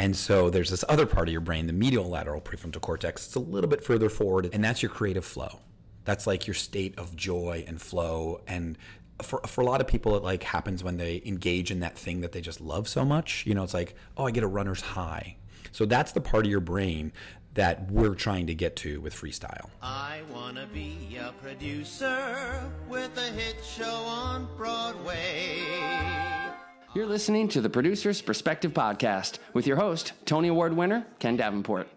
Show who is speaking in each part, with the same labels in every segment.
Speaker 1: And so there's this other part of your brain, the medial lateral prefrontal cortex. It's a little bit further forward, and that's your creative flow. That's like your state of joy and flow. And for a lot of people, it like happens when they engage in that thing that they just love so much. You know, it's like, oh, I get a runner's high. So that's the part of your brain that we're trying to get to with freestyle.
Speaker 2: I want to be a producer with a hit show on Broadway.
Speaker 3: You're listening to the Producer's Perspective Podcast with your host, Tony Award winner, Ken Davenport.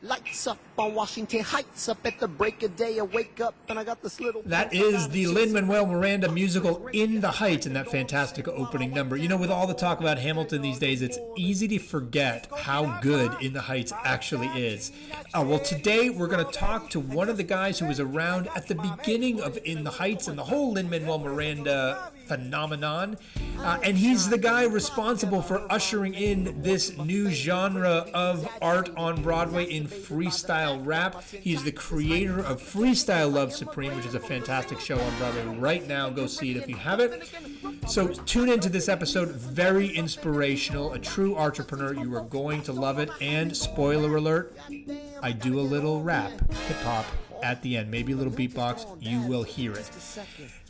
Speaker 4: Lights up on Washington Heights, up at the break of day. I wake up and I got this little...
Speaker 5: That is the Lin-Manuel Miranda musical In the Heights and that fantastic opening number. You know, with all the talk about Hamilton these days, it's easy to forget how good In the Heights actually is. Well, today we're going to talk to one of the guys who was around at the beginning of In the Heights and the whole Lin-Manuel Miranda phenomenon. And he's the guy responsible for ushering in this new genre of art on Broadway in freestyle rap. He's the creator of Freestyle Love Supreme, which is a fantastic show on Broadway right now. Go see it if you haven't. So tune into this episode. Very inspirational. A true entrepreneur. You are going to love it. And spoiler alert, I do a little rap, hip hop at the end. Maybe a little beatbox. You will hear it.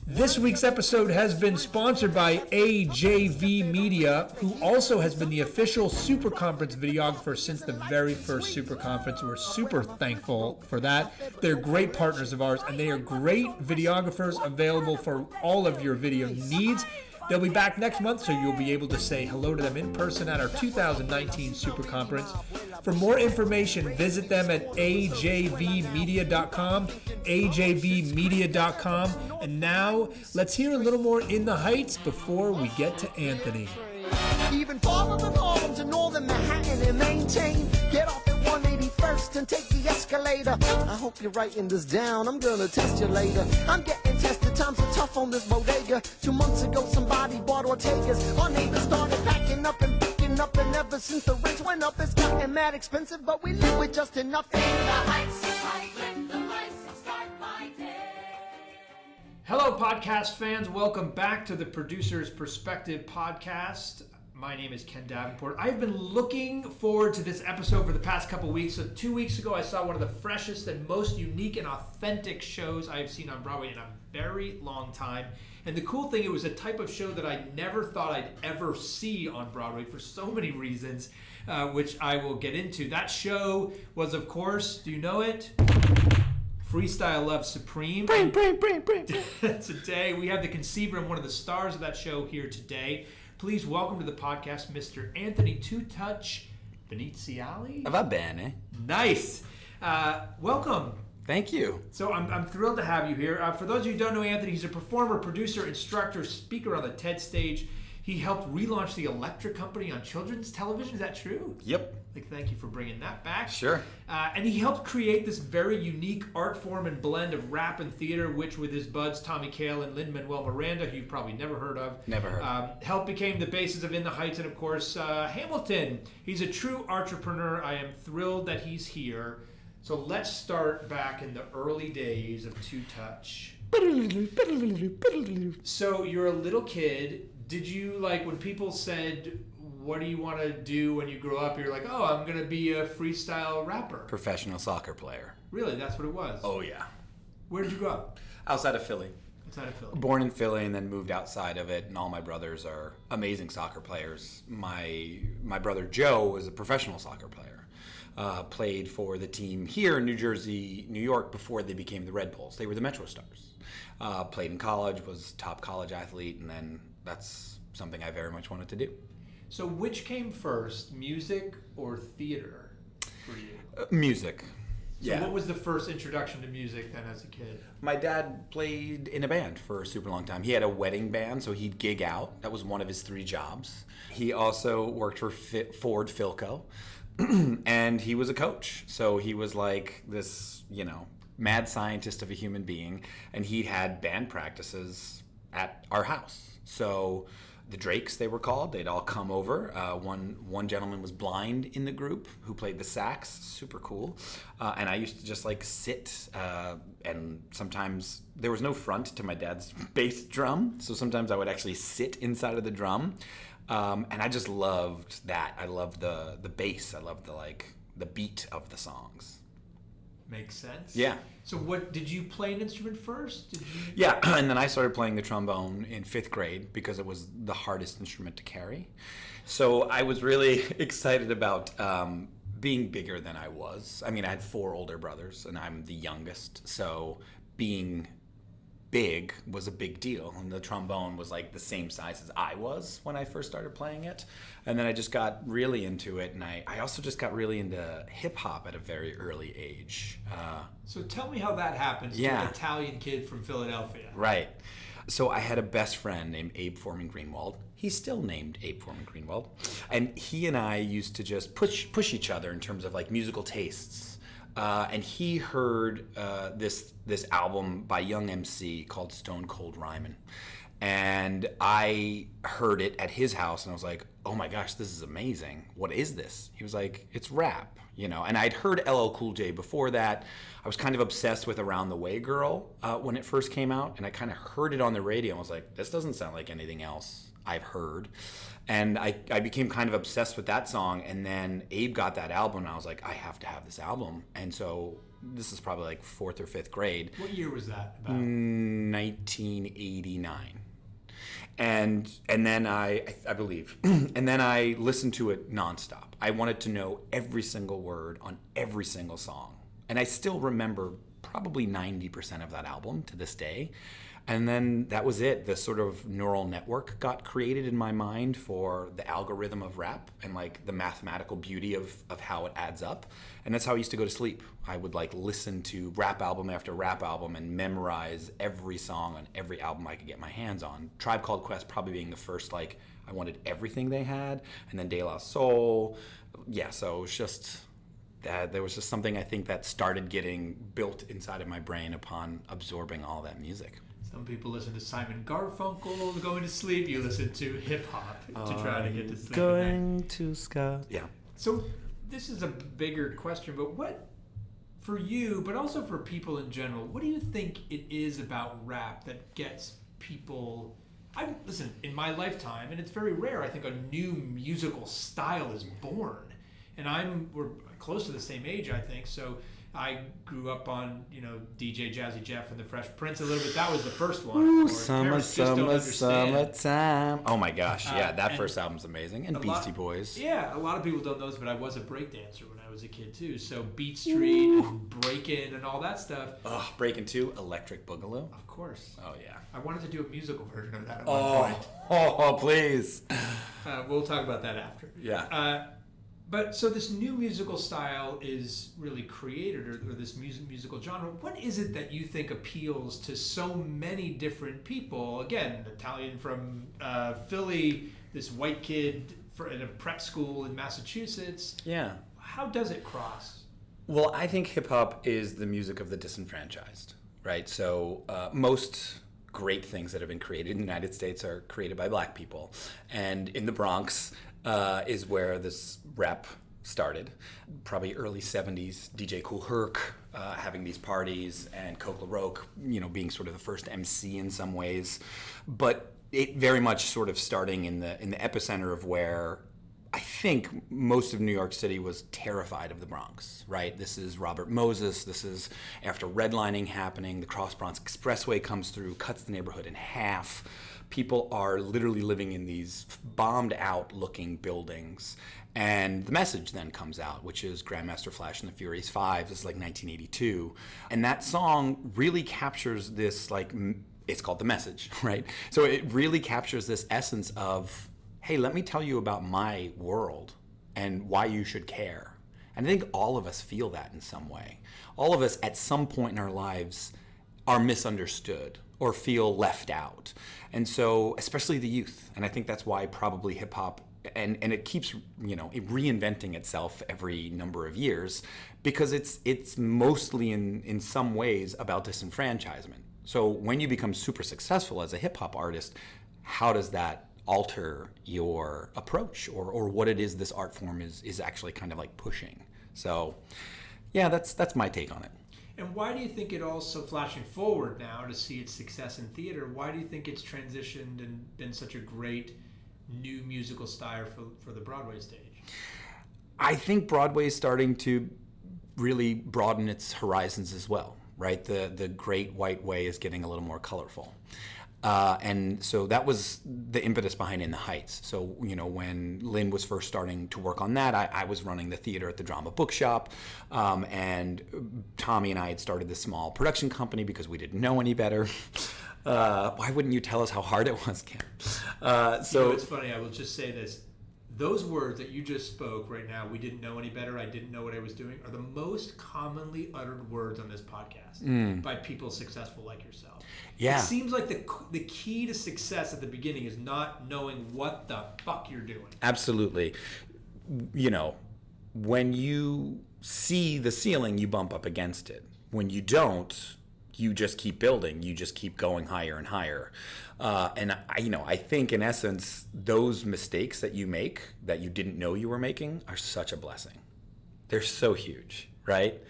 Speaker 5: This week's episode has been sponsored by AJV Media, who also has been the official Super Conference videographer since the very first Super Conference. We're super thankful for that. They're great partners of ours, and they are great videographers available for all of your video needs. They'll be back next month, so you'll be able to say hello to them in person at our 2019 Super Conference. For more information, visit them at ajvmedia.com, ajvmedia.com. And now, let's hear a little more In the Heights before we get to Anthony.
Speaker 4: Even farther than Harlem to northern Manhattan and maintain. Get off at 181st and take the escalator. I hope you're writing this down, I'm gonna test you later. I'm getting tested, times are tough on this bodega. 2 months ago somebody bought Ortega's. Our neighbors started packing up and picking up, and ever since the rents went up it's gotten mad expensive, but we live with just enough. In the heights, with the lights, start my day.
Speaker 5: Hello, podcast fans. Welcome back to the Producer's Perspective Podcast. My name is Ken Davenport. I've been looking forward to this episode for the past couple weeks. So 2 weeks ago, I saw one of the freshest and most unique and authentic shows I have seen on Broadway in a very long time. And the cool thing, it was a type of show that I never thought I'd ever see on Broadway for so many reasons, which I will get into. That show was, of course, do you know it? Freestyle Love Supreme. Today, we have the conceiver and one of the stars of that show here today. Please welcome to the podcast, Mr. Anthony Two Touch Veneziale.
Speaker 1: Va bene.
Speaker 5: Nice. Welcome.
Speaker 1: Thank you.
Speaker 5: So I'm thrilled to have you here. For those of you who don't know Anthony, he's a performer, producer, instructor, speaker on the TED stage. He helped relaunch the Electric Company on children's television. Is that true?
Speaker 1: Yep.
Speaker 5: Thank you for bringing that back.
Speaker 1: Sure.
Speaker 5: And he helped create this very unique art form and blend of rap and theater, which with his buds Kail and Lin-Manuel Miranda, who you've probably never heard of.
Speaker 1: Never heard.
Speaker 5: Helped became the basis of In the Heights and, of course, Hamilton. He's a true entrepreneur. I am thrilled that he's here. So let's start back in the early days of Two Touch. So you're a little kid. Did you, like, when people said, what do you want to do when you grow up? You're like, oh, I'm going to be a freestyle rapper.
Speaker 1: Professional soccer player.
Speaker 5: Really? That's what it was?
Speaker 1: Oh, yeah.
Speaker 5: Where did you grow up?
Speaker 1: Outside of Philly.
Speaker 5: Outside of Philly.
Speaker 1: Born in Philly and then moved outside of it, and all my brothers are amazing soccer players. My brother Joe was a professional soccer player. Played for the team here in New Jersey, New York, before they became the Red Bulls. They were the Metro Stars. Played in college, was top college athlete, and then that's something I very much wanted to do.
Speaker 5: So which came first, music or theater for you?
Speaker 1: Music.
Speaker 5: So what was the first introduction to music then as a kid?
Speaker 1: My dad played in a band for a super long time. He had a wedding band, so he'd gig out. That was one of his 3 jobs. He also worked for Ford Philco, and he was a coach. So he was like this, mad scientist of a human being, and he had band practices at our house. So the Drakes, they were called. They'd all come over. One gentleman was blind in the group who played the sax, super cool. And I used to just like sit, and sometimes there was no front to my dad's bass drum, so sometimes I would actually sit inside of the drum. And I just loved that. I loved the bass. I loved the beat of the songs.
Speaker 5: Makes sense.
Speaker 1: Yeah.
Speaker 5: So what, did you play an instrument first?
Speaker 1: Yeah, and then I started playing the trombone in 5th grade because it was the hardest instrument to carry. So I was really excited about being bigger than I was. I mean, I had 4 older brothers, and I'm the youngest, so being big was a big deal, and the trombone was like the same size as I was when I first started playing it. And then I just got really into it, and I also just got really into hip-hop at a very early age.
Speaker 5: So tell me how that happens to an Italian kid from Philadelphia.
Speaker 1: Right. So I had a best friend named Abe Foreman Greenwald. He's still named Abe Foreman Greenwald. And he and I used to just push each other in terms of like musical tastes. And he heard this album by Young MC called Stone Cold Ryman. And I heard it at his house, and I was like, oh my gosh, this is amazing. What is this? He was like, it's rap, you know. And I'd heard LL Cool J before that. I was kind of obsessed with Around the Way Girl when it first came out, and I kind of heard it on the radio, and I was like, this doesn't sound like anything else I've heard. And I became kind of obsessed with that song, and then Abe got that album, and I was like, I have to have this album. And so this is probably like 4th or 5th grade.
Speaker 5: What year was that about?
Speaker 1: 1989. And then I believe, and then I listened to it nonstop. I wanted to know every single word on every single song. And I still remember probably 90% of that album to this day. And then that was it. The sort of neural network got created in my mind for the algorithm of rap and like the mathematical beauty of how it adds up. And that's how I used to go to sleep. I would like listen to rap album after rap album and memorize every song on every album I could get my hands on. Tribe Called Quest probably being the first, like, I wanted everything they had. And then De La Soul. Yeah, so it was just that there was just something I think that started getting built inside of my brain upon absorbing all that music.
Speaker 5: Some people listen to Simon Garfunkel going to sleep. You listen to hip-hop to try to get to sleep.
Speaker 1: Going to Scott. Yeah.
Speaker 5: So this is a bigger question, but what, for you, but also for people in general, what do you think it is about rap that gets people... Listen, in my lifetime, and it's very rare, I think a new musical style is born. And we're close to the same age, I think, so... I grew up on, DJ Jazzy Jeff and the Fresh Prince a little bit. That was the first one.
Speaker 1: Ooh, summertime. Oh my gosh, yeah, that first album's amazing. And Beastie Boys.
Speaker 5: Yeah, a lot of people don't know this, but I was a breakdancer when I was a kid too. So Beat Street and Breakin' and all that stuff.
Speaker 1: Oh, Breakin' 2, Electric Boogaloo.
Speaker 5: Of course.
Speaker 1: Oh yeah.
Speaker 5: I wanted to do a musical version of that at one point.
Speaker 1: Oh, please.
Speaker 5: We'll talk about that after.
Speaker 1: Yeah.
Speaker 5: But so this new musical style is really created, or this musical genre. What is it that you think appeals to so many different people? Again, Italian from Philly, this white kid in a prep school in Massachusetts.
Speaker 1: Yeah.
Speaker 5: How does it cross?
Speaker 1: Well, I think hip hop is the music of the disenfranchised, right? So most great things that have been created in the United States are created by black people. And in the Bronx, is where this rap started. Probably early 70s, DJ Kool Herc having these parties, and Coke LaRoque, being sort of the first MC in some ways. But it very much sort of starting in the epicenter of where I think most of New York City was terrified of the Bronx, right? This is Robert Moses. This is after redlining happening. The Cross Bronx Expressway comes through, cuts the neighborhood in half. People are literally living in these bombed out looking buildings. And the message then comes out, which is Grandmaster Flash and the Furious Five. This is like 1982. And that song really captures this, like, it's called The Message, right? So it really captures this essence of, hey, let me tell you about my world and why you should care. And I think all of us feel that in some way. All of us at some point in our lives are misunderstood or feel left out. And so, especially the youth, and I think that's why probably hip hop, and it keeps, reinventing itself every number of years, because it's mostly in some ways about disenfranchisement. So when you become super successful as a hip hop artist, how does that alter your approach or what it is this art form is actually kind of like pushing. So yeah, that's my take on it.
Speaker 5: And why do you think it also, flashing forward now to see its success in theater, why do you think it's transitioned and been such a great new musical style for the Broadway stage?
Speaker 1: I think Broadway is starting to really broaden its horizons as well, right? The Great White Way is getting a little more colorful. And so that was the impetus behind In the Heights. So, you know, when Lynn was first starting to work on that, I was running the theater at the Drama Bookshop. And Tommy and I had started this small production company because we didn't know any better. Why wouldn't you tell us how hard it was, Ken?
Speaker 5: So it's funny, I will just say this. Those words that you just spoke right now, we didn't know any better, I didn't know what I was doing, are the most commonly uttered words on this podcast by people successful like yourself.
Speaker 1: Yeah.
Speaker 5: It seems like the key to success at the beginning is not knowing what the fuck you're doing.
Speaker 1: Absolutely. You know, when you see the ceiling, you bump up against it. When you don't, you just keep building. You just keep going higher and higher. And I think in essence, those mistakes that you make that you didn't know you were making are such a blessing. They're so huge, right?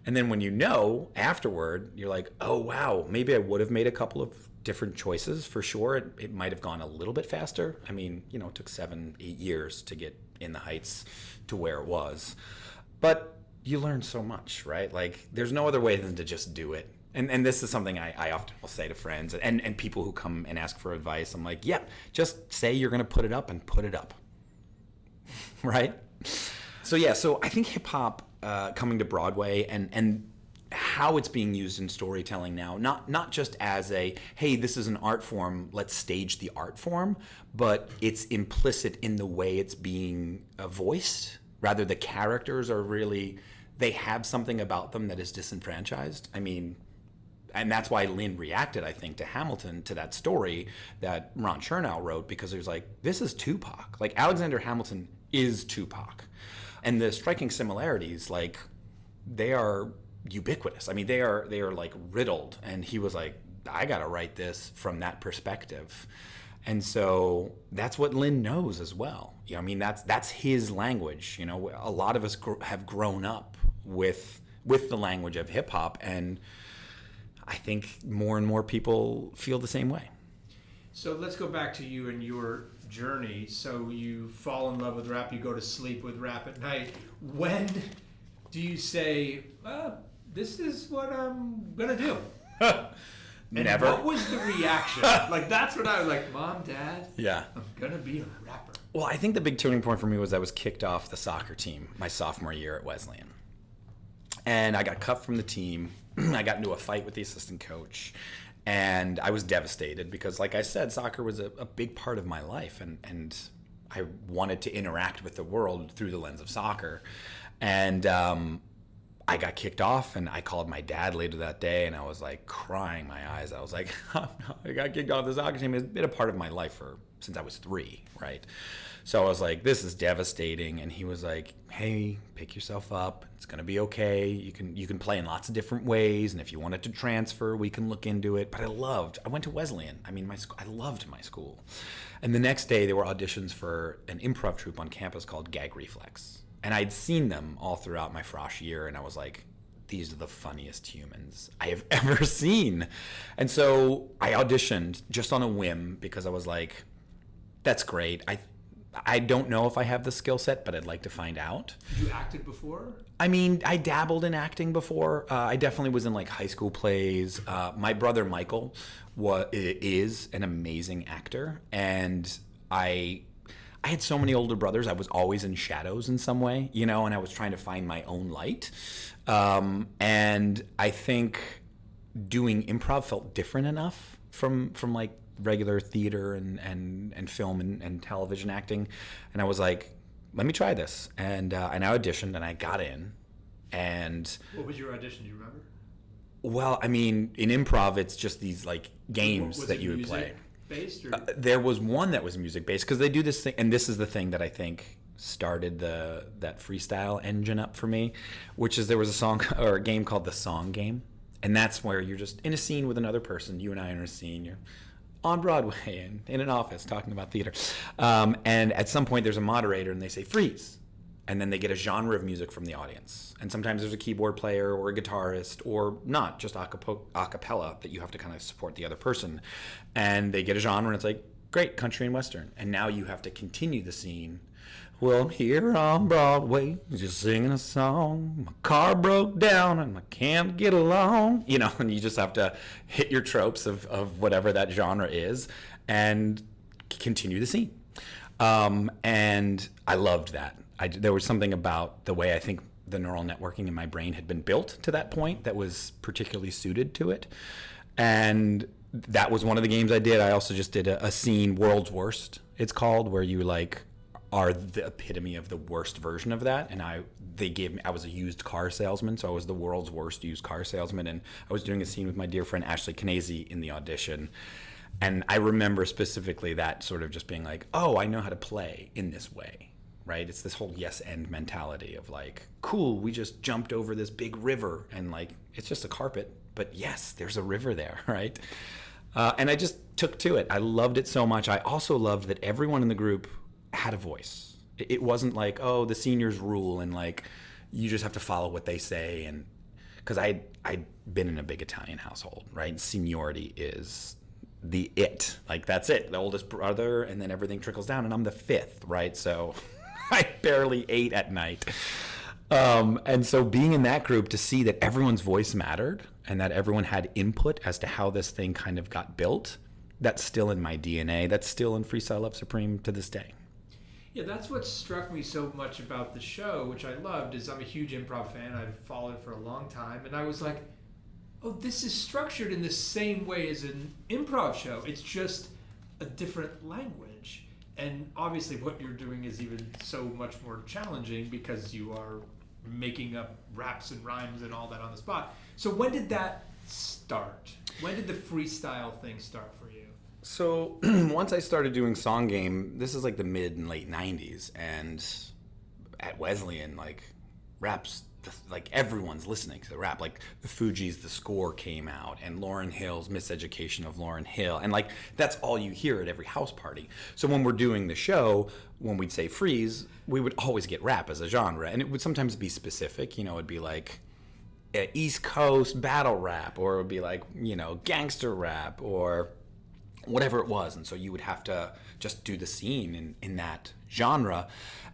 Speaker 1: And then when you know afterward, you're like, oh, wow, maybe I would have made a couple of different choices for sure. It might have gone a little bit faster. I mean, you know, it took 7-8 years to get In the Heights to where it was. But you learn so much, right? Like, there's no other way than to just do it. And this is something I often will say to friends and people who come and ask for advice. I'm like, yep, just say you're going to put it up and put it up. Right? So I think hip-hop coming to Broadway and how it's being used in storytelling now, not just as a, hey, this is an art form, let's stage the art form, but it's implicit in the way it's being voiced. Rather, the characters are really, they have something about them that is disenfranchised. I mean, and that's why Lynn reacted, I think, to Hamilton, to that story that Ron Chernow wrote, because he was like, this is Tupac. Like, Alexander Hamilton is Tupac. And the striking similarities, like, they are ubiquitous. I mean, they are like riddled. And he was like, I got to write this from that perspective. And so that's what Lynn knows as well. You know, I mean, that's his language. You know, a lot of us have grown up with the language of hip hop, and I think more and more people feel the same way.
Speaker 5: So let's go back to you and your journey. So you fall in love with rap, you go to sleep with rap at night. When do you say, this is what I'm going to do? And
Speaker 1: Never.
Speaker 5: What was the reaction? Like, that's when I was like, Mom, Dad,
Speaker 1: yeah,
Speaker 5: I'm going to be a rapper.
Speaker 1: Well, I think the big turning point for me was I was kicked off the soccer team my sophomore year at Wesleyan. And I got cut from the team. I got into a fight with the assistant coach. And I was devastated because, like I said, soccer was a big part of my life. And I wanted to interact with the world through the lens of soccer. And I got kicked off, and I called my dad later that day, and I was like crying my eyes. I was like, oh, no, I got kicked off the soccer team. It's been a part of my life since I was 3, right? So I was like, this is devastating. And he was like, hey, pick yourself up. It's going to be okay. You can play in lots of different ways. And if you wanted to transfer, we can look into it. But I went to Wesleyan. I mean, I loved my school. And the next day there were auditions for an improv troupe on campus called Gag Reflex. And I'd seen them all throughout my frosh year. And I was like, these are the funniest humans I have ever seen. And so I auditioned just on a whim because I was like, that's great. I don't know if I have the skill set, but I'd like to find out.
Speaker 5: You acted before?
Speaker 1: I mean, I dabbled in acting before. I definitely was in like high school plays. My brother Michael is an amazing actor, and I had so many older brothers. I was always in shadows in some way, you know, and I was trying to find my own light. And I think doing improv felt different enough from like regular theater and film and television acting. And I was like, let me try this. And I auditioned, and I got in. And
Speaker 5: what was your audition? Do you remember?
Speaker 1: Well, I mean, in improv, it's just these like games that you would play.
Speaker 5: Based or?
Speaker 1: There was one that was music based, because they do this thing, and this is the thing that I think started that freestyle engine up for me, which is there was a song or a game called the Song Game, and that's where you're just in a scene with another person. You and I are in a scene. You're on Broadway and in an office talking about theater. And at some point there's a moderator and they say freeze. And then they get a genre of music from the audience. And sometimes there's a keyboard player or a guitarist or not, just a cappella that you have to kind of support the other person. And they get a genre and it's like, great, country and western. And now you have to continue the scene. Well, I'm here on Broadway, just singing a song. My car broke down and I can't get along. You know, and you just have to hit your tropes of whatever that genre is and continue the scene. And I loved that. There was something about the way I think the neural networking in my brain had been built to that point that was particularly suited to it. And that was one of the games I did. I also just did a scene, World's Worst, it's called, where you like are the epitome of the worst version of that. And I was a used car salesman, so I was the world's worst used car salesman. And I was doing a scene with my dear friend Ashley Knazey in the audition. And I remember specifically that sort of just being like, oh, I know how to play in this way, right? It's this whole yes and mentality of like, cool, we just jumped over this big river and like, it's just a carpet, but yes, there's a river there, right? And I just took to it. I loved it so much. I also loved that everyone in the group had a voice. It wasn't like, oh, the seniors rule and like, you just have to follow what they say. And because I'd been in a big Italian household, right? Seniority is like that's it, the oldest brother, and then everything trickles down, and I'm the fifth, right? So I barely ate at night. And so being in that group to see that everyone's voice mattered and that everyone had input as to how this thing kind of got built, that's still in my DNA. That's still in Freestyle Love Supreme to this day.
Speaker 5: Yeah, that's what struck me so much about the show, which I loved, is I'm a huge improv fan. I've followed for a long time, and I was like, oh, this is structured in the same way as an improv show. It's just a different language. And obviously what you're doing is even so much more challenging because you are making up raps and rhymes and all that on the spot. So when did that start? When did the freestyle thing start for you?
Speaker 1: So once I started doing Song Game, this is like the mid and late 90s. And at Wesleyan, like raps, like everyone's listening to the rap. Like the Fugees, The Score came out, and Lauryn Hill's Miseducation of Lauryn Hill, and like that's all you hear at every house party. So when we're doing the show, when we'd say freeze, we would always get rap as a genre, and it would sometimes be specific. You know, it'd be like East Coast battle rap, or it would be like, you know, gangster rap, or whatever it was. And so you would have to just do the scene in that genre.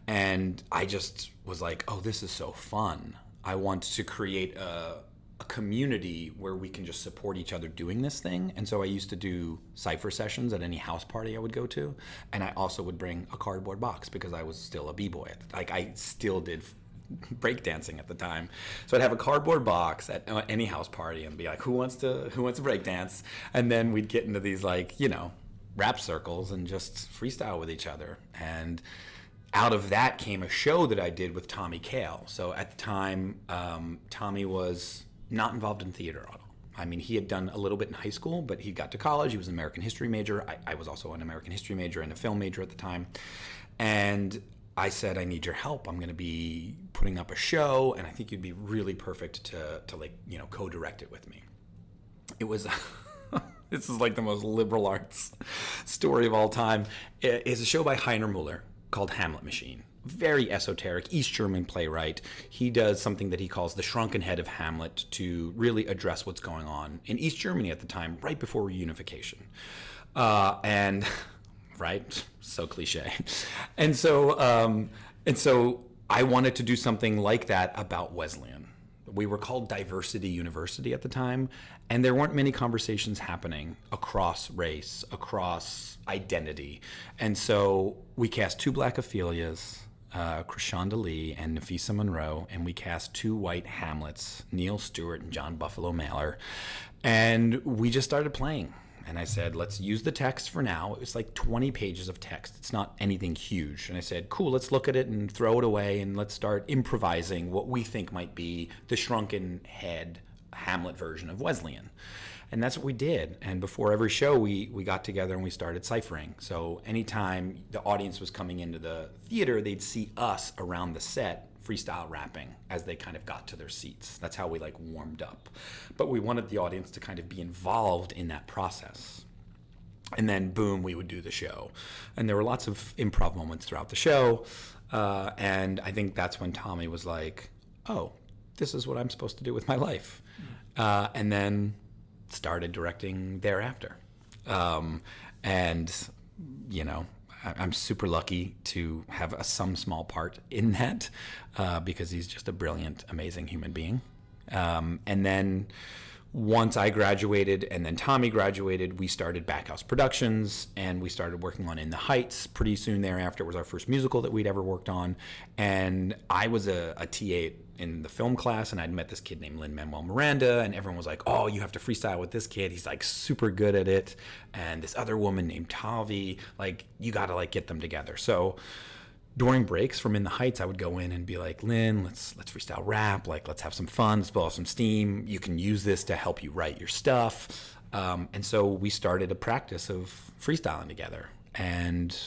Speaker 1: And I just was like, oh, this is so fun. I want to create a community where we can just support each other doing this thing. And so I used to do cypher sessions at any house party I would go to. And I also would bring a cardboard box because I was still a b-boy. Like I still did breakdancing at the time. So I'd have a cardboard box at any house party and be like, who wants to breakdance? And then we'd get into these like, you know, rap circles and just freestyle with each other. And out of that came a show that I did with Kail. So at the time, Tommy was not involved in theater at all. I mean, he had done a little bit in high school, but he got to college. He was an American history major. I was also an American history major and a film major at the time. And I said, I need your help. I'm going to be putting up a show, and I think you'd be really perfect to like, you know, co-direct it with me. It was, this is like the most liberal arts story of all time. It's a show by Heiner Muller called Hamlet Machine. Very esoteric, East German playwright. He does something that he calls the shrunken head of Hamlet to really address what's going on in East Germany at the time, right before reunification. And right, so cliche. And so I wanted to do something like that about Wesleyan. We were called Diversity University at the time, and there weren't many conversations happening across race, across identity. And so we cast 2 black Ophelias, Krishanda Lee and Nafisa Monroe, and we cast 2 white Hamlets, Neil Stewart and John Buffalo Mailer, and we just started playing. And I said, let's use the text for now. It was like 20 pages of text. It's not anything huge. And I said, cool, let's look at it and throw it away, and let's start improvising what we think might be the shrunken head Hamlet version of Wesleyan. And that's what we did. And before every show, we got together and we started ciphering. So anytime the audience was coming into the theater, they'd see us around the set freestyle rapping as they kind of got to their seats. That's how we like warmed up. But we wanted the audience to kind of be involved in that process. And then, boom, we would do the show. And there were lots of improv moments throughout the show. And I think that's when Tommy was like, oh, this is what I'm supposed to do with my life. And then started directing thereafter. And, you know, I'm super lucky to have some small part in that because he's just a brilliant, amazing human being. And then once I graduated and then Tommy graduated, we started Backhouse Productions and we started working on In the Heights. Pretty soon thereafter, it was our first musical that we'd ever worked on. And I was a TA in the film class, and I'd met this kid named Manuel Miranda, and everyone was like, oh, you have to freestyle with this kid. He's like super good at it. And this other woman named Tavi, like, you got to like get them together. So during breaks from In the Heights, I would go in and be like, Lynn, let's freestyle rap. Like, let's have some fun. Let's blow off some steam. You can use this to help you write your stuff. And so we started a practice of freestyling together. And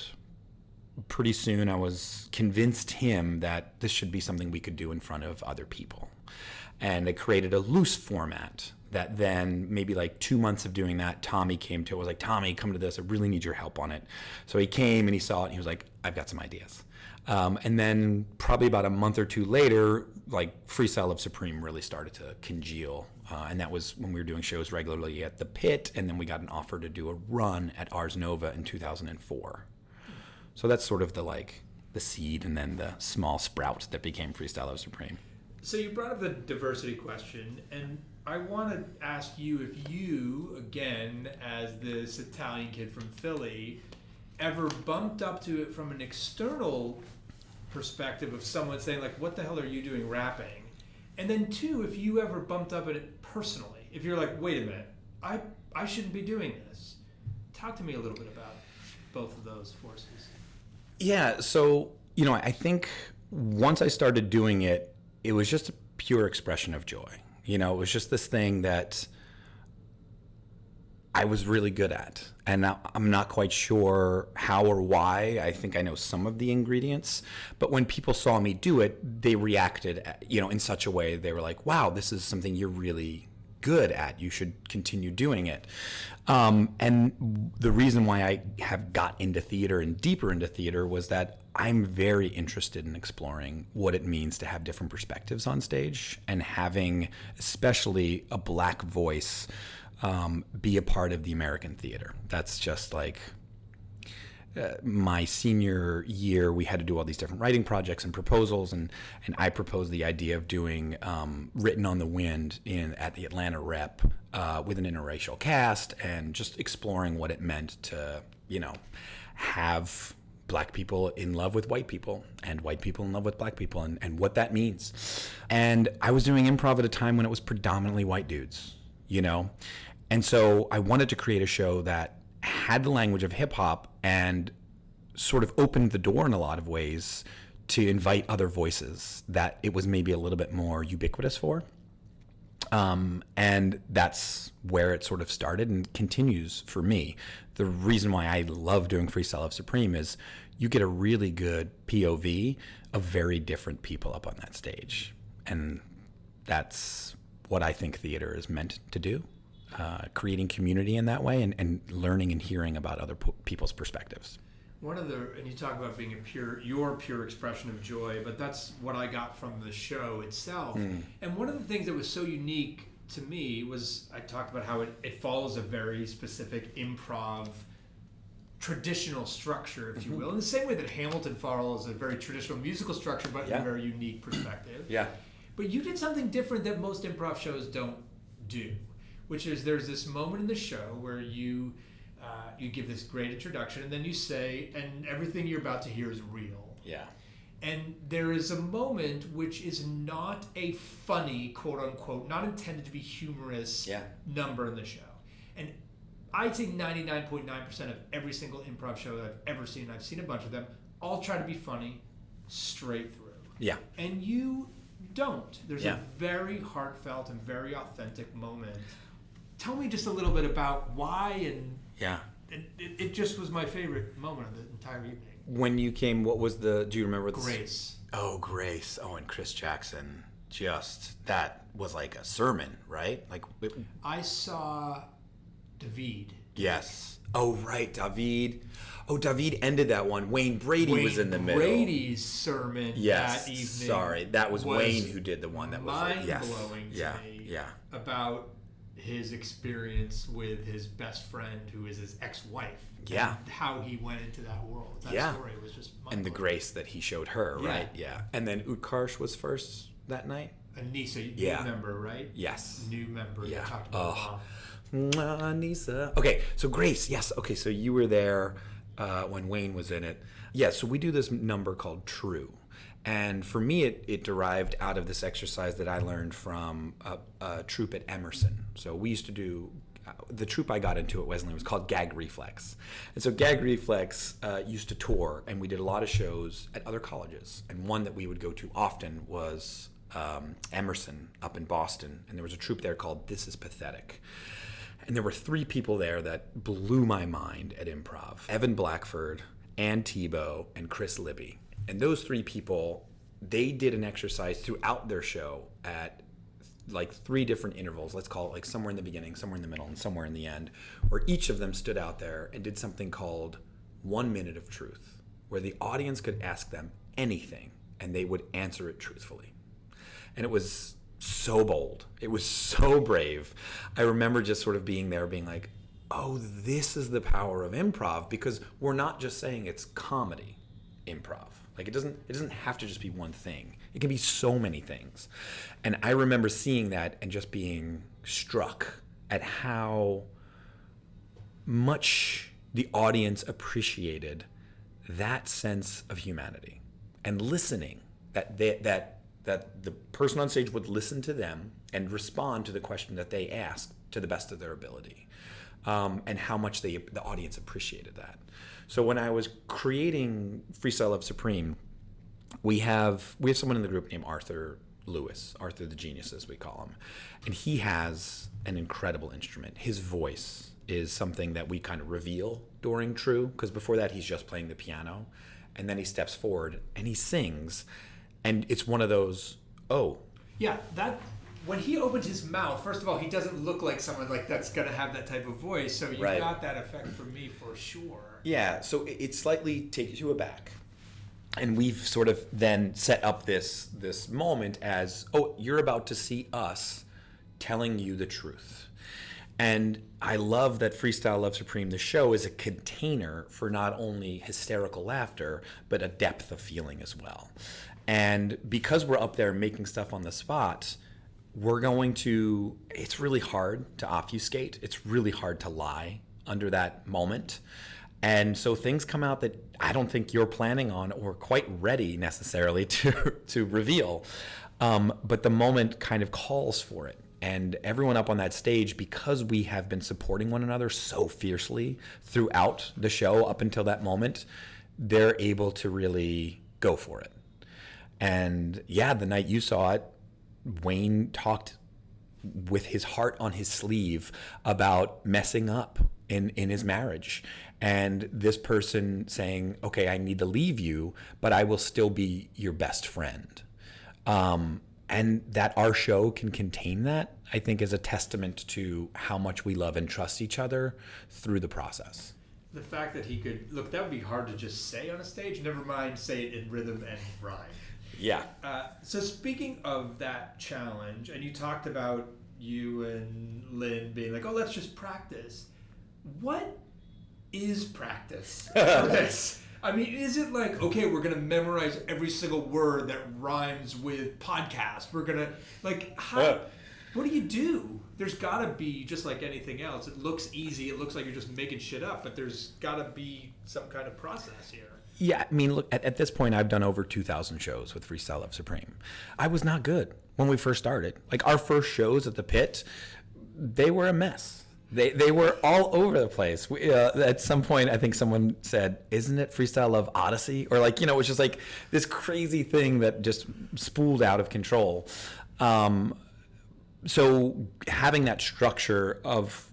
Speaker 1: pretty soon I was convinced him that this should be something we could do in front of other people. And it created a loose format that then maybe like 2 months of doing that, Tommy came to it. I was like, Tommy, come to this. I really need your help on it. So he came and he saw it and he was like, I've got some ideas. And then probably about a month or two later, like Freestyle Love Supreme really started to congeal. And that was when we were doing shows regularly at the Pit. And then we got an offer to do a run at Ars Nova in 2004. So that's sort of the seed and then the small sprout that became Freestyle Love Supreme.
Speaker 5: So you brought up the diversity question, and I want to ask you if you, again, as this Italian kid from Philly, ever bumped up to it from an external perspective of someone saying, like, what the hell are you doing rapping? And then two, if you ever bumped up at it personally, if you're like, wait a minute, I shouldn't be doing this. Talk to me a little bit about both of those forces.
Speaker 1: Yeah, so, you know, I think once I started doing it, it was just a pure expression of joy. You know, it was just this thing that I was really good at. And I'm not quite sure how or why. I think I know some of the ingredients. But when people saw me do it, they reacted, you know, in such a way. They were like, wow, this is something you're really good at. You should continue doing it. And the reason why I have got into theater and deeper into theater was that I'm very interested in exploring what it means to have different perspectives on stage and having especially a Black voice be a part of the American theater. That's just like my senior year, we had to do all these different writing projects and proposals, and I proposed the idea of doing Written on the Wind at the Atlanta Rep with an interracial cast, and just exploring what it meant to, you know, have Black people in love with white people and white people in love with Black people, and what that means. And I was doing improv at a time when it was predominantly white dudes, you know? And so I wanted to create a show that had the language of hip hop and sort of opened the door in a lot of ways to invite other voices that it was maybe a little bit more ubiquitous for. And that's where it sort of started and continues for me. The reason why I love doing Freestyle Love Supreme is you get a really good POV of very different people up on that stage. And that's what I think theater is meant to do. Creating community in that way and learning and hearing about other people's perspectives.
Speaker 5: And you talk about being your pure expression of joy, but that's what I got from the show itself. And one of the things that was so unique to me was I talked about how it follows a very specific improv traditional structure, if you will, in the same way that Hamilton follows a very traditional musical structure, but in a very unique perspective.
Speaker 1: Yeah.
Speaker 5: But you did something different that most improv shows don't do, which is there's this moment in the show where you give this great introduction, and then you say, and everything you're about to hear is real.
Speaker 1: Yeah.
Speaker 5: And there is a moment which is not a funny, quote unquote, not intended to be humorous number in the show. And I'd say 99.9% of every single improv show that I've ever seen, and I've seen a bunch of them, all try to be funny straight through.
Speaker 1: Yeah.
Speaker 5: And you don't. There's a very heartfelt and very authentic moment. Tell me just a little bit about why, and it just was my favorite moment of the entire evening.
Speaker 1: When you came, what was do you remember?
Speaker 5: Grace.
Speaker 1: Grace. Oh, and Chris Jackson. That was like a sermon, right? I
Speaker 5: saw David
Speaker 1: Yes. Oh, right, David. Oh, David ended that one. Wayne Brady was in the middle.
Speaker 5: Brady's sermon that evening.
Speaker 1: Sorry. That was Wayne who did the one that was
Speaker 5: mind-blowing
Speaker 1: yes.
Speaker 5: to me
Speaker 1: Yeah.
Speaker 5: about his experience with his best friend who is his ex-wife.
Speaker 1: Yeah.
Speaker 5: And how he went into that world. That story was just mind-blowing.
Speaker 1: And the grace that he showed her, right? Yeah. And then Utkarsh was first that night?
Speaker 5: Anissa, new member, right?
Speaker 1: Yes.
Speaker 5: New member. Yeah. Talked about
Speaker 1: Anissa. Okay, so Grace, yes. Okay, so you were there when Wayne was in it. Yeah, so we do this number called True. And for me, it derived out of this exercise that I learned from a troupe at Emerson. So we used to do, the troupe I got into at Wesleyan was called Gag Reflex. And so Gag Reflex used to tour, and we did a lot of shows at other colleges. And one that we would go to often was Emerson up in Boston. And there was a troupe there called This Is Pathetic. And there were 3 people there that blew my mind at Improv. Evan Blackford, Ann Tebow, and Chris Libby. And those 3 people, they did an exercise throughout their show at like 3 different intervals. Let's call it like somewhere in the beginning, somewhere in the middle, and somewhere in the end, where each of them stood out there and did something called 1 minute of truth, where the audience could ask them anything and they would answer it truthfully. And it was so bold. It was so brave. I remember just sort of being there being like, oh, this is the power of improv, because we're not just saying it's comedy improv. Like it doesn't have to just be one thing. It can be so many things. And I remember seeing that and just being struck at how much the audience appreciated that sense of humanity and listening, that the person on stage would listen to them and respond to the question that they asked to the best of their ability, and how much the audience appreciated that. So when I was creating Freestyle Love Supreme, we have someone in the group named Arthur Lewis, Arthur the Genius as we call him, and he has an incredible instrument. His voice is something that we kind of reveal during True, because before that he's just playing the piano, and then he steps forward and he sings. And it's one of those, that when he opens his mouth, first of all, he doesn't look like someone like that's going to have that type of voice. So you got that effect from me for sure. Yeah, so it slightly takes you aback. And we've sort of then set up this moment as, you're about to see us telling you the truth. And I love that Freestyle Love Supreme, the show, is a container for not only hysterical laughter, but a depth of feeling as well. And because we're up there making stuff on the spot, it's really hard to obfuscate. It's really hard to lie under that moment. And so things come out that I don't think you're planning on or quite ready necessarily to reveal. But the moment kind of calls for it. And everyone up on that stage, because we have been supporting one another so fiercely throughout the show up until that moment, they're able to really go for it. And the night you saw it, Wayne talked with his heart on his sleeve about messing up in his marriage. And this person saying, okay, I need to leave you, but I will still be your best friend. And that our show can contain that, I think, is a testament to how much we love and trust each other through the process.
Speaker 5: The fact that he could, look, that would be hard to just say on a stage, never mind say it in rhythm and rhyme.
Speaker 1: Yeah.
Speaker 5: So speaking of that challenge, and you talked about you and Lynn being like, let's just practice. What is practice for this? I mean, is it like, okay, we're going to memorize every single word that rhymes with podcast? We're going to, what do you do? There's got to be, just like anything else, it looks easy. It looks like you're just making shit up, but there's got to be some kind of process here.
Speaker 1: Yeah, I mean, look, at this point, I've done over 2,000 shows with Freestyle Love Supreme. I was not good when we first started. Like, our first shows at the Pit, they were a mess. They were all over the place. At some point, I think someone said, isn't it Freestyle Love Odyssey? Or it was just like this crazy thing that just spooled out of control. So having that structure of,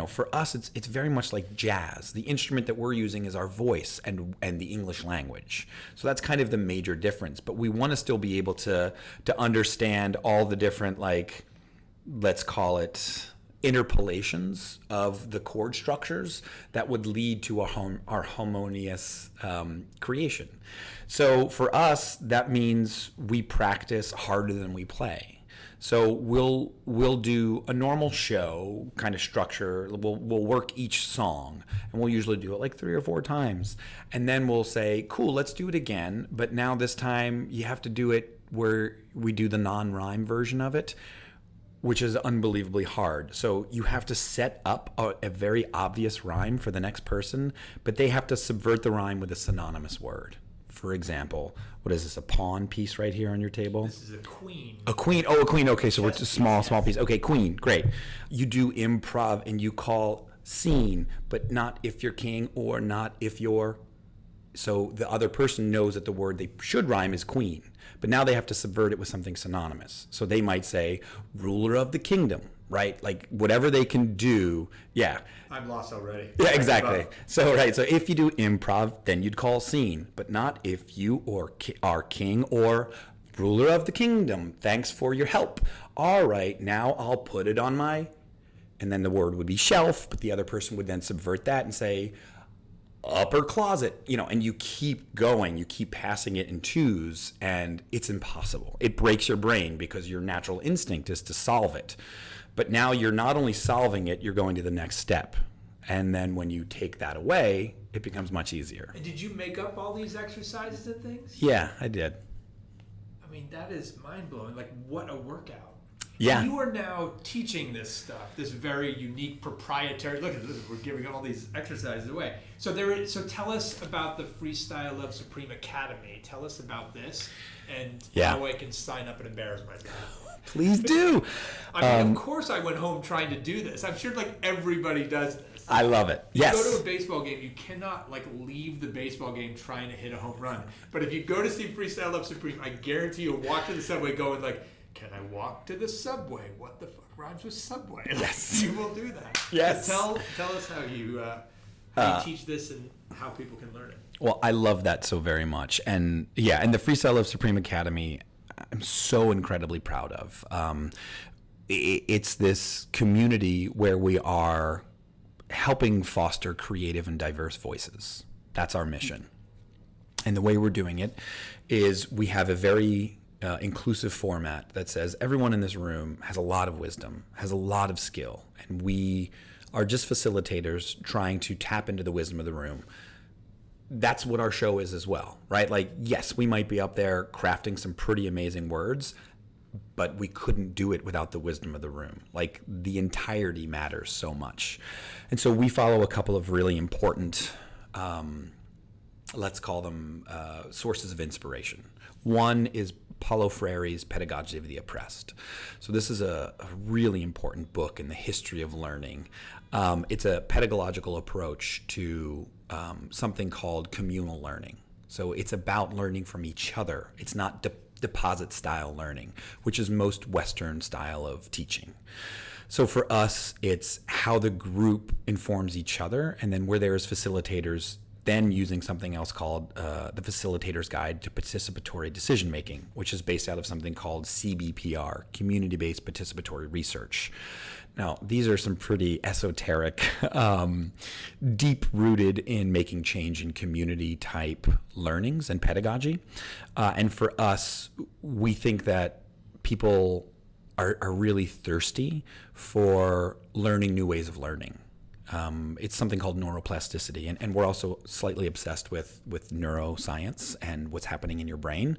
Speaker 1: for us, it's very much like jazz. The instrument that we're using is our voice and the English language. So that's kind of the major difference. But we want to still be able to understand all the different, let's call it, interpolations of the chord structures that would lead to our harmonious creation. So for us, that means we practice harder than we play. So we'll do a normal show kind of structure. We'll work each song, and we'll usually do it like 3 or 4 times, and then we'll say, "Cool, let's do it again." But now this time you have to do it where we do the non-rhyme version of it, which is unbelievably hard. So you have to set up a very obvious rhyme for the next person, but they have to subvert the rhyme with a synonymous word. For example, what is this, a pawn piece right here on your table?
Speaker 5: This is a queen.
Speaker 1: A queen. Oh, a queen. Okay, so it's a small piece. Okay, queen. Great. You do improv and you call scene, but not if you're king or not if you're... So the other person knows that the word they should rhyme is queen, but now they have to subvert it with something synonymous. So they might say ruler of the kingdom, right? Like whatever they can do. Yeah.
Speaker 5: I'm lost already.
Speaker 1: Yeah, exactly. So, right. So if you do improv, then you'd call scene, but not if you are king or ruler of the kingdom. Thanks for your help. All right. Now I'll put it on my, and then the word would be shelf, but the other person would then subvert that and say upper closet, and you keep going, you keep passing it in twos, and it's impossible. It breaks your brain because your natural instinct is to solve it. But now you're not only solving it, you're going to the next step. And then when you take that away, it becomes much easier.
Speaker 5: And did you make up all these exercises and things?
Speaker 1: Yeah, I did.
Speaker 5: I mean, that is mind-blowing. Like, what a workout.
Speaker 1: Yeah.
Speaker 5: You are now teaching this stuff, this very unique proprietary... Look at this, we're giving all these exercises away. So tell us about the Freestyle Love Supreme Academy. Tell us about this and how I can sign up and embarrass myself.
Speaker 1: Please do.
Speaker 5: I mean, of course I went home trying to do this. I'm sure like everybody does this.
Speaker 1: I love it. Yes.
Speaker 5: You go to a baseball game, you cannot like leave the baseball game trying to hit a home run. But if you go to see Freestyle Love Supreme, I guarantee you'll walk to the subway going like, can I walk to the subway? What the fuck rhymes with subway?
Speaker 1: Yes.
Speaker 5: You will do that.
Speaker 1: Yes.
Speaker 5: So tell us how you teach this and how people can learn it.
Speaker 1: Well, I love that so very much. And and the Freestyle Love Supreme Academy, I'm so incredibly proud of. It's this community where we are helping foster creative and diverse voices. That's our mission. And the way we're doing it is we have a very inclusive format that says everyone in this room has a lot of wisdom, has a lot of skill, and we are just facilitators trying to tap into the wisdom of the room. That's what our show is as well, right? Like, yes, we might be up there crafting some pretty amazing words, but we couldn't do it without the wisdom of the room. Like, the entirety matters so much. And so we follow a couple of really important, let's call them sources of inspiration. One is Paulo Freire's Pedagogy of the Oppressed. So this is a really important book in the history of learning. It's a pedagogical approach to something called communal learning. So it's about learning from each other. It's not deposit style learning, which is most Western style of teaching. So for us, it's how the group informs each other, and then we're there as facilitators, then using something else called the Facilitator's Guide to Participatory Decision Making, which is based out of something called CBPR, Community-Based Participatory Research. Now, these are some pretty esoteric, deep-rooted in making change in community-type learnings and pedagogy. And for us, we think that people are really thirsty for learning new ways of learning. It's something called neuroplasticity, and we're also slightly obsessed with neuroscience and what's happening in your brain.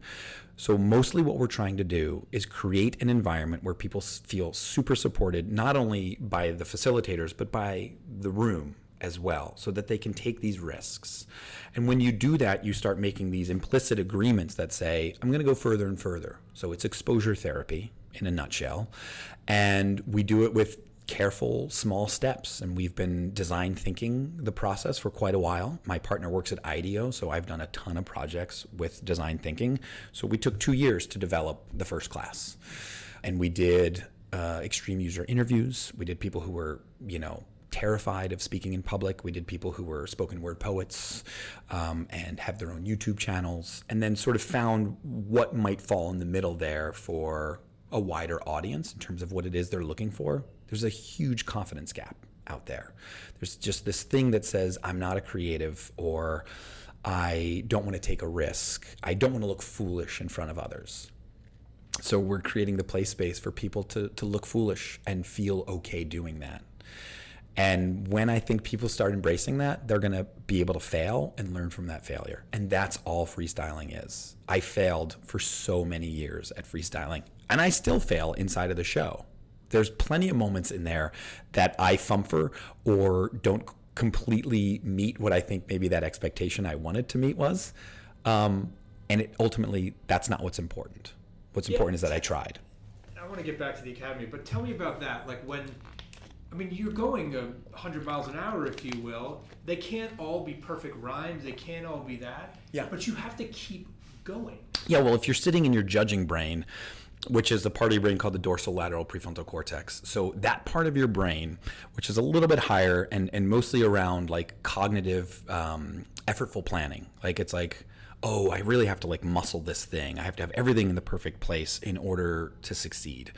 Speaker 1: So mostly what we're trying to do is create an environment where people feel super supported, not only by the facilitators, but by the room as well, so that they can take these risks. And when you do that, you start making these implicit agreements that say, I'm going to go further and further. So it's exposure therapy in a nutshell. And we do it with careful, small steps. And we've been design thinking the process for quite a while. My partner works at IDEO, so I've done a ton of projects with design thinking. So we took 2 years to develop the first class. And we did extreme user interviews. We did people who were, terrified of speaking in public. We did people who were spoken word poets and have their own YouTube channels, and then sort of found what might fall in the middle there for a wider audience in terms of what it is they're looking for. There's a huge confidence gap out there. There's just this thing that says, I'm not a creative, or I don't want to take a risk. I don't want to look foolish in front of others. So we're creating the play space for people to look foolish and feel okay doing that. And when I think people start embracing that, they're going to be able to fail and learn from that failure. And that's all freestyling is. I failed for so many years at freestyling, and I still fail inside of the show. There's plenty of moments in there that I fumfer or don't completely meet what I think maybe that expectation I wanted to meet was. And ultimately, that's not what's important. What's important is that I tried.
Speaker 5: I want to get back to the academy, but tell me about that. Like you're going 100 miles an hour, if you will. They can't all be perfect rhymes. They can't all be that.
Speaker 1: Yeah.
Speaker 5: But you have to keep going.
Speaker 1: Yeah, well, if you're sitting in your judging brain, which is the part of your brain called the dorsolateral prefrontal cortex. So that part of your brain, which is a little bit higher and mostly around like cognitive, effortful planning. Like it's like, oh, I really have to like muscle this thing. I have to have everything in the perfect place in order to succeed.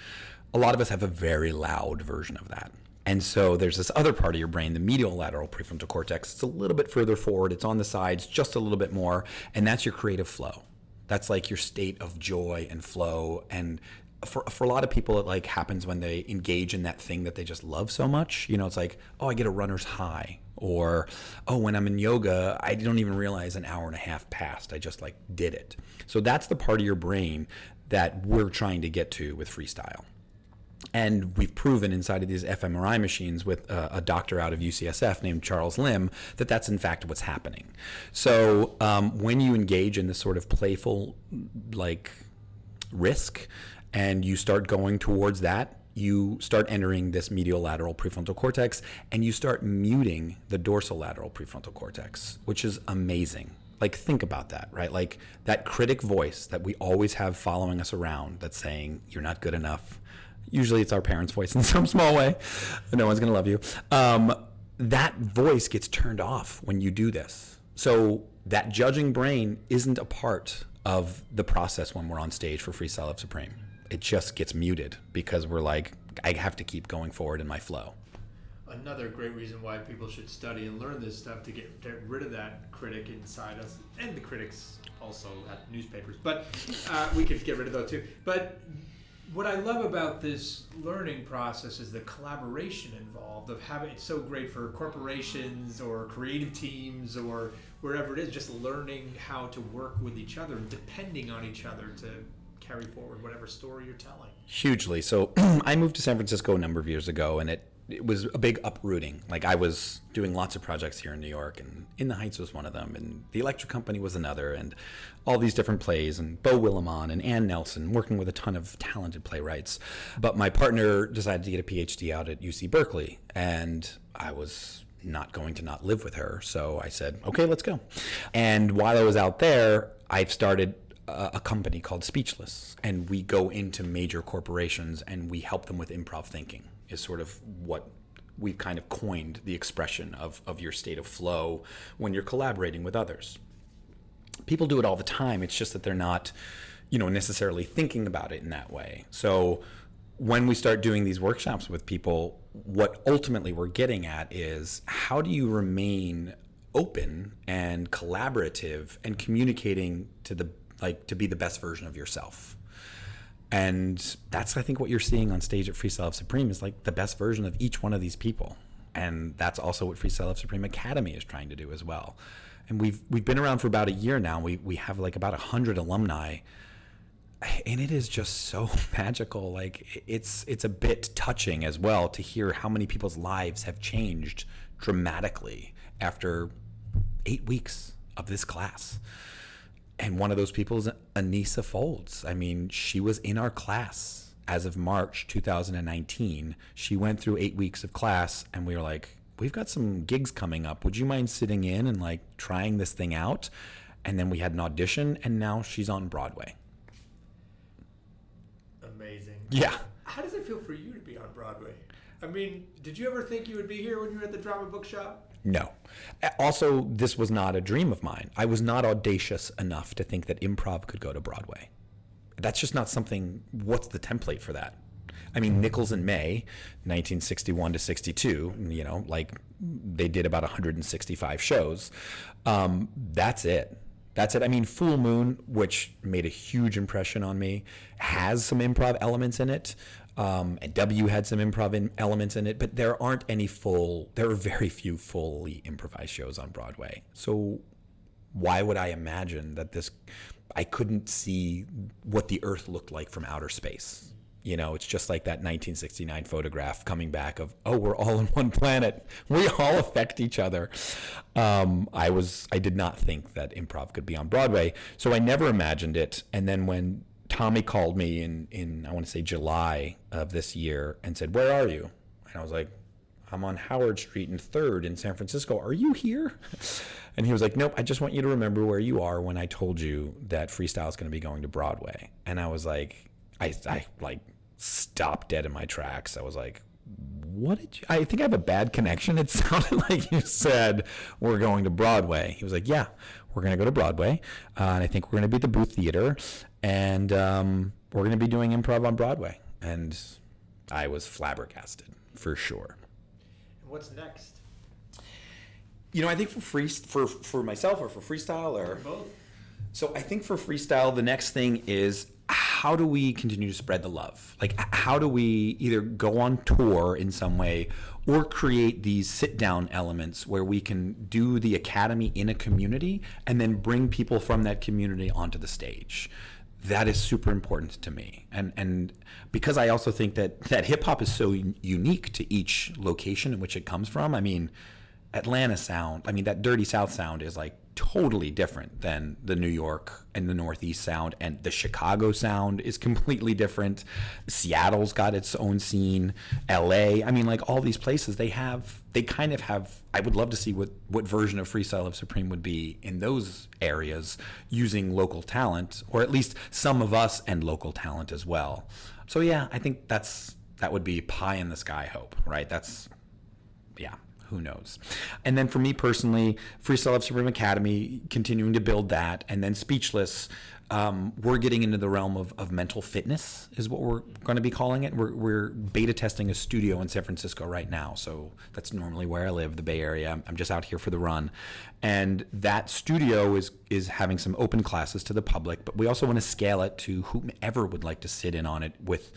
Speaker 1: A lot of us have a very loud version of that. And so there's this other part of your brain, the medial lateral prefrontal cortex. It's a little bit further forward. It's on the sides just a little bit more. And that's your creative flow. That's like your state of joy and flow. And for a lot of people, it like happens when they engage in that thing that they just love so much. You know, it's like, oh, I get a runner's high. Or, oh, when I'm in yoga, I don't even realize an hour and a half passed. I just like did it. So that's the part of your brain that we're trying to get to with freestyle. And we've proven inside of these fMRI machines with a doctor out of UCSF named Charles Lim that that's in fact what's happening. So when you engage in this sort of playful like risk and you start going towards that, you start entering this medial lateral prefrontal cortex and you start muting the dorsolateral prefrontal cortex, which is amazing. Like, think about that, right? Like that critic voice that we always have following us around that's saying, you're not good enough. Usually it's our parents' voice in some small way. No one's going to love you. That voice gets turned off when you do this. So that judging brain isn't a part of the process when we're on stage for Freestyle Love Supreme. It just gets muted because we're like, I have to keep going forward in my flow.
Speaker 5: Another great reason why people should study and learn this stuff to get rid of that critic inside us, and the critics also at newspapers. But we could get rid of those too. But what I love about this learning process is the collaboration involved of having. It's so great for corporations or creative teams or wherever it is, just learning how to work with each other and depending on each other to carry forward whatever story you're telling.
Speaker 1: Hugely. So I moved to San Francisco a number of years ago, and it was a big uprooting. Like, I was doing lots of projects here in New York, and In the Heights was one of them, and The Electric Company was another, and all these different plays, and Bo Willimon and Ann Nelson, working with a ton of talented playwrights. But my partner decided to get a PhD out at UC Berkeley, and I was not going to not live with her. So I said, okay, let's go. And while I was out there, I've started a company called Speechless, and we go into major corporations and we help them with improv thinking, is sort of what we've kind of coined the expression of your state of flow when you're collaborating with others. People do it all the time. It's just that they're not, necessarily thinking about it in that way. So when we start doing these workshops with people, what ultimately we're getting at is, how do you remain open and collaborative and communicating to be the best version of yourself? And that's, I think, what you're seeing on stage at Freestyle Love Supreme is like the best version of each one of these people. And that's also what Freestyle Love Supreme Academy is trying to do as well. And we've been around for about a year now. We have like about 100 alumni, and it is just so magical. Like, it's a bit touching as well to hear how many people's lives have changed dramatically after 8 weeks of this class. And one of those people is Anissa Folds. I mean, she was in our class as of March 2019. She went through 8 weeks of class, and we were like, we've got some gigs coming up. Would you mind sitting in and like trying this thing out? And then we had an audition, and now she's on Broadway.
Speaker 5: Amazing.
Speaker 1: Yeah.
Speaker 5: How does it feel for you to be on Broadway? I mean, did you ever think you would be here when you were at the drama bookshop?
Speaker 1: No. Also, this was not a dream of mine. I was not audacious enough to think that improv could go to Broadway. That's just not something. What's the template for that? I mean, Nichols and May, 1961 to 62, you know, like they did about 165 shows. That's it. That's it. I mean, Full Moon, which made a huge impression on me, has some improv elements in it. And W had some improv elements in it, but there are very few fully improvised shows on Broadway. So why would I imagine that I couldn't see what the earth looked like from outer space? You know, it's just like that 1969 photograph coming back of, oh, we're all on one planet. We all affect each other. I did not think that improv could be on Broadway, so I never imagined it. And then when Tommy called me in I want to say July of this year and said, "Where are you?" And I was like, "I'm on Howard Street and 3rd in San Francisco. Are you here?" And he was like, "Nope, I just want you to remember where you are when I told you that Freestyle is going to be going to Broadway." And I was like, I like stopped dead in my tracks. I was like, "What did you, I think I have a bad connection. It sounded like you said we're going to Broadway." He was like, "Yeah, we're going to go to Broadway. And I think we're going to be at the Booth Theater. And we're going to be doing improv on Broadway." And I was flabbergasted, for sure.
Speaker 5: And what's next?
Speaker 1: You know, I think for myself or for Freestyle or
Speaker 5: both.
Speaker 1: So I think for Freestyle, the next thing is, how do we continue to spread the love? Like, how do we either go on tour in some way or create these sit-down elements where we can do the academy in a community and then bring people from that community onto the stage? That is super important to me. And because I also think that hip-hop is so unique to each location in which it comes from. I mean, Atlanta sound, I mean, that Dirty South sound is like totally different than the New York and the Northeast sound, and the Chicago sound is completely different. Seattle's got its own scene. LA, I mean, like all these places, they kind of have, I would love to see what version of Freestyle Love Supreme would be in those areas using local talent, or at least some of us and local talent as well. So yeah, I think that would be pie in the sky hope, right? Yeah. Who knows? And then for me personally, Freestyle Love Supreme Academy, continuing to build that, and then Speechless, we're getting into the realm of mental fitness is what we're going to be calling it. We're beta testing a studio in San Francisco right now. So that's normally where I live, the Bay Area. I'm just out here for the run. And that studio is having some open classes to the public, but we also want to scale it to whomever would like to sit in on it with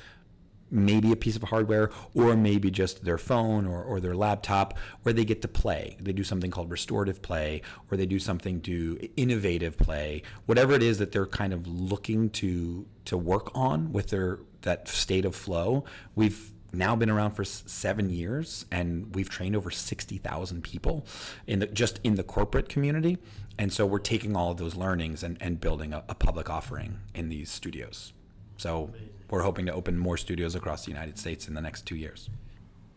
Speaker 1: maybe a piece of hardware or maybe just their phone or their laptop, where they get to play. They do something called restorative play, or they do something to innovative play, whatever it is that they're kind of looking to work on with that state of flow. We've now been around for 7 years, and we've trained over 60,000 people just in the corporate community. And so we're taking all of those learnings and building a public offering in these studios. So we're hoping to open more studios across the United States in the next 2 years.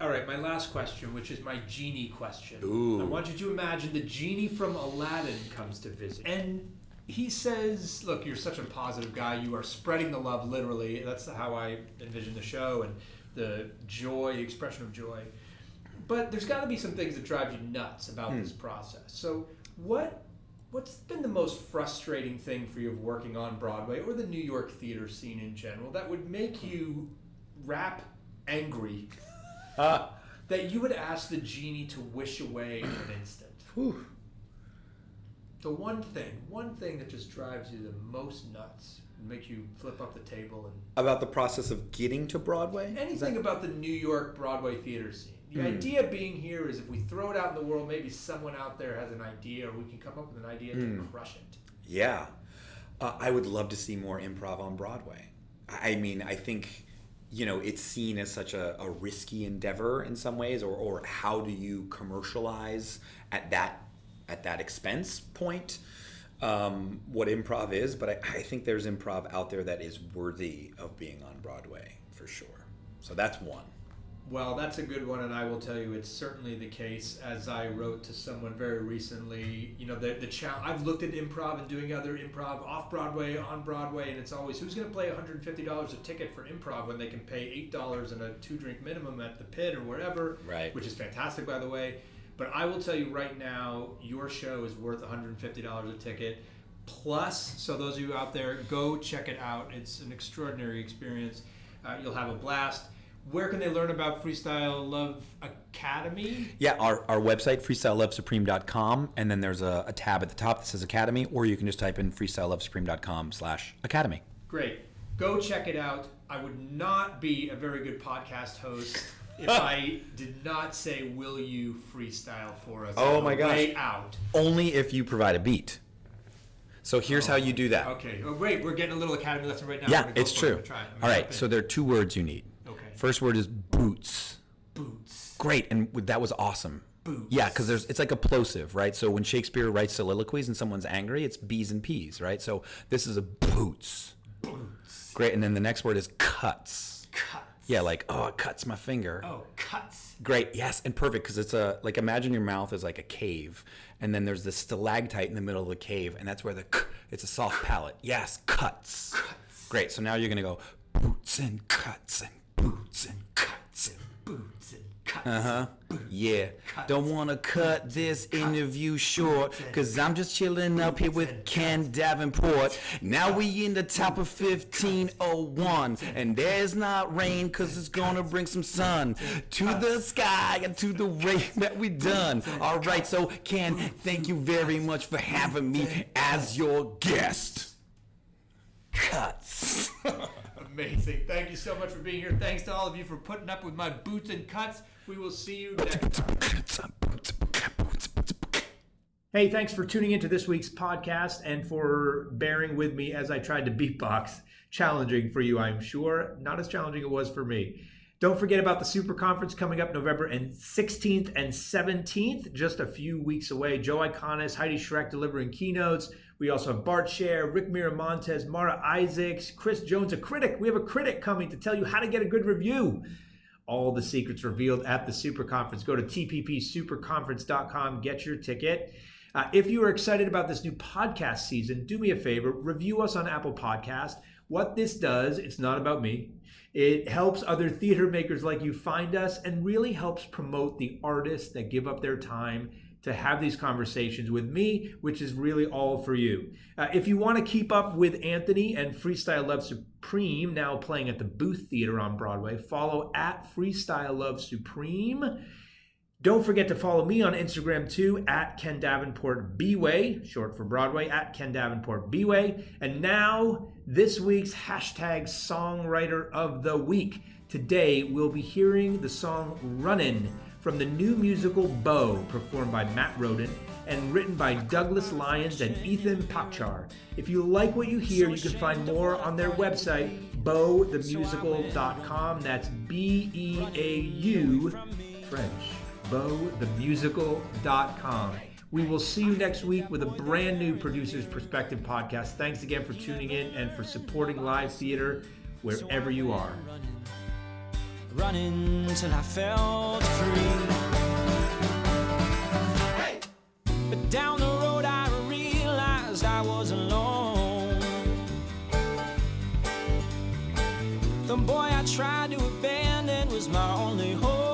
Speaker 5: All right, my last question, which is my genie question.
Speaker 1: Ooh.
Speaker 5: I want you to imagine the genie from Aladdin comes to visit. And he says, look, you're such a positive guy. You are spreading the love, literally. That's how I envision the show, and the joy, the expression of joy. But there's got to be some things that drive you nuts about this process. So what's been the most frustrating thing for you of working on Broadway or the New York theater scene in general that would make you rap angry that you would ask the genie to wish away in an instant?
Speaker 1: Whew.
Speaker 5: The one thing that just drives you the most nuts and makes you flip up the table. And
Speaker 1: About the process of getting to Broadway?
Speaker 5: anything about the New York Broadway theater scene. The idea being here is if we throw it out in the world, maybe someone out there has an idea, or we can come up with an idea to crush it.
Speaker 1: Yeah. I would love to see more improv on Broadway. I mean, I think, it's seen as such a risky endeavor in some ways, or how do you commercialize at that expense point what improv is. But I think there's improv out there that is worthy of being on Broadway, for sure. So that's one.
Speaker 5: Well, that's a good one, and I will tell you it's certainly the case. As I wrote to someone very recently, the challenge. I've looked at improv and doing other improv off Broadway, on Broadway, and it's always who's going to play $150 a ticket for improv when they can pay $8 and a 2-drink minimum at the Pit or wherever,
Speaker 1: right? Which
Speaker 5: is fantastic, by the way. But I will tell you right now, your show is worth $150 a ticket. Plus, so those of you out there, go check it out. It's an extraordinary experience. You'll have a blast. Where can they learn about Freestyle Love Academy?
Speaker 1: Yeah, our website, freestylelovesupreme.com, and then there's a tab at the top that says Academy, or you can just type in freestylelovesupreme.com/academy.
Speaker 5: Great. Go check it out. I would not be a very good podcast host if I did not say, will you freestyle for us?
Speaker 1: Oh my gosh.
Speaker 5: Way out.
Speaker 1: Only if you provide a beat. So here's how you do that.
Speaker 5: Okay. Oh, great. We're getting a little Academy lesson right now.
Speaker 1: Yeah, it's true. All right, so there are 2 words you need.
Speaker 5: Okay.
Speaker 1: First word is boots.
Speaker 5: Boots.
Speaker 1: Great, and that was awesome.
Speaker 5: Boots.
Speaker 1: Yeah, because it's like a plosive, right? So when Shakespeare writes soliloquies and someone's angry, it's B's and P's, right? So this is a boots.
Speaker 5: Boots.
Speaker 1: Great, and then the next word is cuts.
Speaker 5: Cuts.
Speaker 1: Yeah, like, oh, it cuts my finger.
Speaker 5: Oh, cuts.
Speaker 1: Great, yes, and perfect, because it's like, imagine your mouth is like a cave, and then there's this stalactite in the middle of the cave, and that's where it's a soft palate. Yes, cuts.
Speaker 5: Cuts.
Speaker 1: Great, so now you're going to go boots and cuts and boots and cuts and
Speaker 5: Boots and cuts.
Speaker 1: uh-huh. Yeah. Don't want to cut this interview short, because I'm just chilling up here with Ken Davenport. Now we in the top of 1501, and there's not rain, because it's going to bring some sun to the sky and to the rain that we done. All right, so Ken, thank you very much for having me as your guest. Cuts.
Speaker 5: Amazing. Thank you so much for being here. Thanks to all of you for putting up with my boots and cuts. We will see you next time. Hey, thanks for tuning into this week's podcast and for bearing with me as I tried to beatbox. Challenging for you, I'm sure. Not as challenging it was for me. Don't forget about the Super Conference coming up November 16th and 17th, just a few weeks away. Joe Iconis, Heidi Schreck delivering keynotes. We also have Bart Scher, Rick Miramontes, Mara Isaacs, Chris Jones, a critic. We have a critic coming to tell you how to get a good review. All the secrets revealed at the Super Conference. Go to tppsuperconference.com, get your ticket. If you are excited about this new podcast season, do me a favor, review us on Apple Podcast. What this does, it's not about me. It helps other theater makers like you find us and really helps promote the artists that give up their time to have these conversations with me, which is really all for you. If you want to keep up with Anthony and Freestyle Love Supreme, now playing at the Booth Theater on Broadway, follow at Freestyle Love Supreme. Don't forget to follow me on Instagram too, at Ken Davenport Bway, short for Broadway, at Ken Davenport Bway. And now, this week's hashtag Songwriter of the Week. Today, we'll be hearing the song Runnin' from the new musical Bo, performed by Matt Roden and written by Douglas Lyons and Ethan Pakchar. If you like what you hear, you can find more on their website, beauthemusical.com. That's B-E-A-U, French. beauthemusical.com. We will see you next week with a brand new Producer's Perspective podcast. Thanks again for tuning in and for supporting live theater wherever you are.
Speaker 6: Running till I felt free. Hey! But down the road I realized I was alone. The boy I tried to abandon was my only hope.